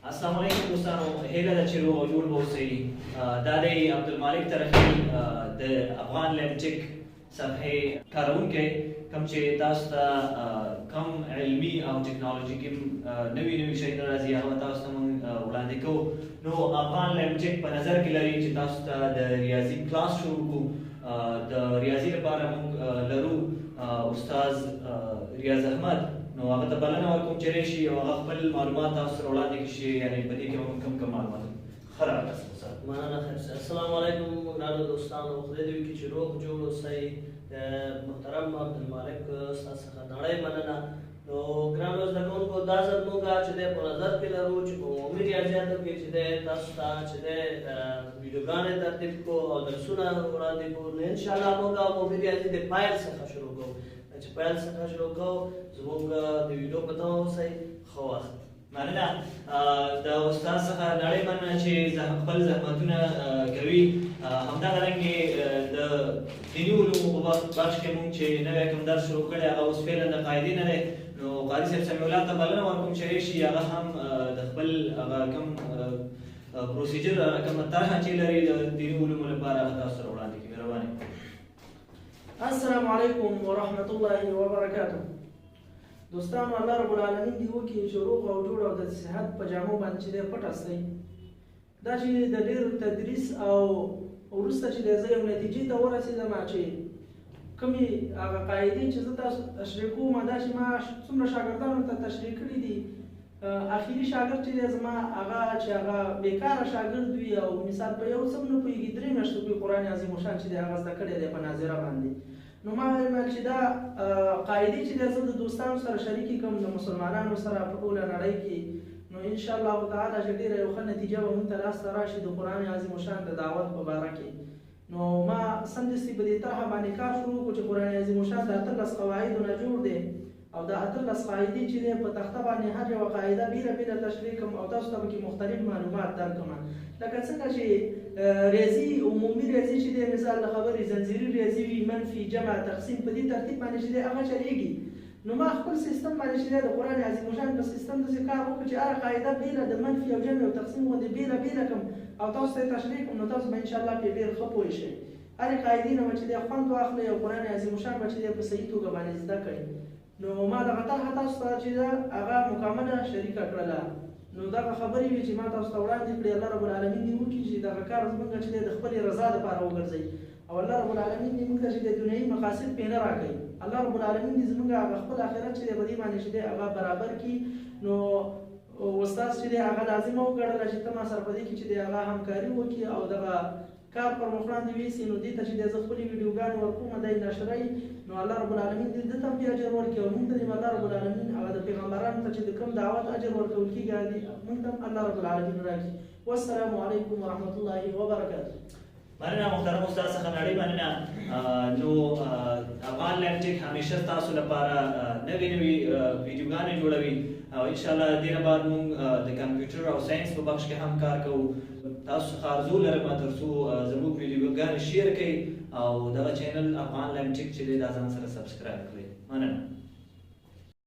السلام علیکم دوستانو، هیله ده چې روغ او جوړ به اوسئ. دا دی عبدالمالک ترخی د افغان لیبټیک صفحې کاروونکی، کوم چې تاسو ته کم علمي او ټکنالوژیکي نوي شیونه راځي هغه تاسو ته موږ وړاندې کوو. نو افغان لیبټیک په نظر کې لري چې تاسو ته د ریاضي کلاس شروع کړو. د ریاضي لپاره موږ لرو استاد ریاض احمد. نو هغه ته بلنه ورکوم چې راشي او هغه خپل معلومات تاسو سره وړاندې کړي شي، یعنې په دې کې به موږ کوم معلومات ښه راغلاست. مننه ښه. السلام علیکم ګرانو دوستانو، خدای دې وکړي چې روغ جوړ اوسئ. محترم عبدالمالک ستاسو څخه نړۍ مننه. نو ګرانو زده کوونکو، دا ځل موږ چې دی په نظر کې لرو چې په عمومي ریاضیاتو کې چې دی تاسو ته چې دی ویډیوګانې ترتیب کړو او درسونه وړاندې کړو. نو انشاءالله موږ عمومي ریاضي د پیل څخه شروع کوو. چې پیل څخه شروع کوو، زموږ د ویډیو په تمه اوسئ. ښه وخت. مننه. د استاد څخه نړۍ مننه چې خپل زحمتونه کوي. همدغه رنګې د دیني علومو په بخش کې موږ چې نوی کوم درس شروع کړی هغه اوس فعلا د قاعدې نه دی. نو قاضي صاحب سمیع الله ته بلنه ورکوم چې راشي، هغه هم د خپل هغه کوم پروسیجر کومه طرحه چې لري د دیني علومو لپاره هغه تاسو سره وړاندې کړي. مهرباني. السلام علیکم ورحمت الله وبرکاته. دوستانو، الله رب العالمین دی وکړي چې روغ او جوړ او د صحت په جامو باندې چې دی پټ استئ. دا چې د ډېر تدریس او وروسته چې دی زه یو نتیجې ته ورسېدم چې کومې هغه قاعدې چې زه تاسو تشریح کوم، دا چې ما څومره شاګردانو ته تشریح کړي دي، اخري شاګرد چې دی زما هغه چې هغه بېکاره شاګرد وي او مثال په یو څه نه پوهېږي، 3 میاشتې پورې قرآن عظیم الشان چې دی هغه زده کړی دی په ناظره باندې. نو ما وایم چې دا قاعدې چې دی زه د دوستانو سره شریکې کړم، د مسلمانانو سره په ټوله نړۍ کې. نو انشاءالله تعالی چې ډېره یو ښه نتیجه به موږ ته لاسته راشي د قرآن عظیم الشان د دعوت په باره کې. نو ما سمدستي په دې طرحه باندې کار شروع کړو چې قرآن عظیم الشان د 18 قواعدو نه جوړ دی او د 18 قاعدې چې دی په تخته باندې هر یوه قاعده بېله بېله تشریح کړم او تاسو ته پکې مختلف معلومات درکړم. لکه څنګه چې ریاضي عمومي ریاضي چې دی مثال د خبرې زنځیري ریاضي وي، منفي جمع تقسیم، په دې ترتیب باندې چې دی هغه چلېږي. نو ما خپل سیستم باندې چې دی د قرآن عظیم الشان په سیستم داسې کار وکړو چې هره قاعده بېله د منفي او جمع او تقسیم غوندې بېله بېله کړم او تاسو ته یې تشریح کړم. نو تاسو به انشاءالله پرې ډېر ښه پوه شئ. هرې قاعدې نه به چې دی خوند واخلئ او قرآن عظیم الشان به چې دی په صحیح توګه باندې زده کړئ. نو ما دغه طرحه تاسو ته چې ده هغه مکمله شریکه کړله. نو دغه خبرې وې چې ما تاسو ته وړاندې کړې. الله رب العالمین دې وکړي چې دغه کار زموږ چې دی د خپلې رضا دپاره وګرځئ او الله رب العالمین دې موږ ته چې د دنیایي مقاصد پرې نه راکوي. الله رب العالمین دې زموږ هغه خپل آخرت چې دی په دې باندې چې دی هغه برابر کړي. نو استاد چې دی هغه لازمه وګڼله چې ته ما سره په دې کې چې دی هغه همکاري وکړي او دغه کار پر مخ وړاندې ویسي. نو دې ته چې دی زه خپلې ویډیوګانې ورکوم، دی نشروي. نو الله رب العالمین دې ده ته هم اجر ورکړي او موږ ته دې الله رب العالمین هغه د پیغمبرانو ته چې د کوم دعوت اجر ورکول کېږي موږ ته هم الله رب العالمین راکړي. والسلام علیکم ورحمت الله وبرکاته. مننه محترم استاد څخه نړۍ مننه. نو افغان لیبټیک همیشه ستاسو لپاره نوې نوې ویډیوګانې جوړوي او انشاءالله دې نه بعد موږ د کمپیوټر او ساینس په بخش کې هم کار کوو. تاسو څخه ارزو لرم تر څو زموږ ویډیوګانې شیر کړئ او دغه چینل افغان لیبټیک چې دی دا ځان سره سبسکرایب کړئ. مننه.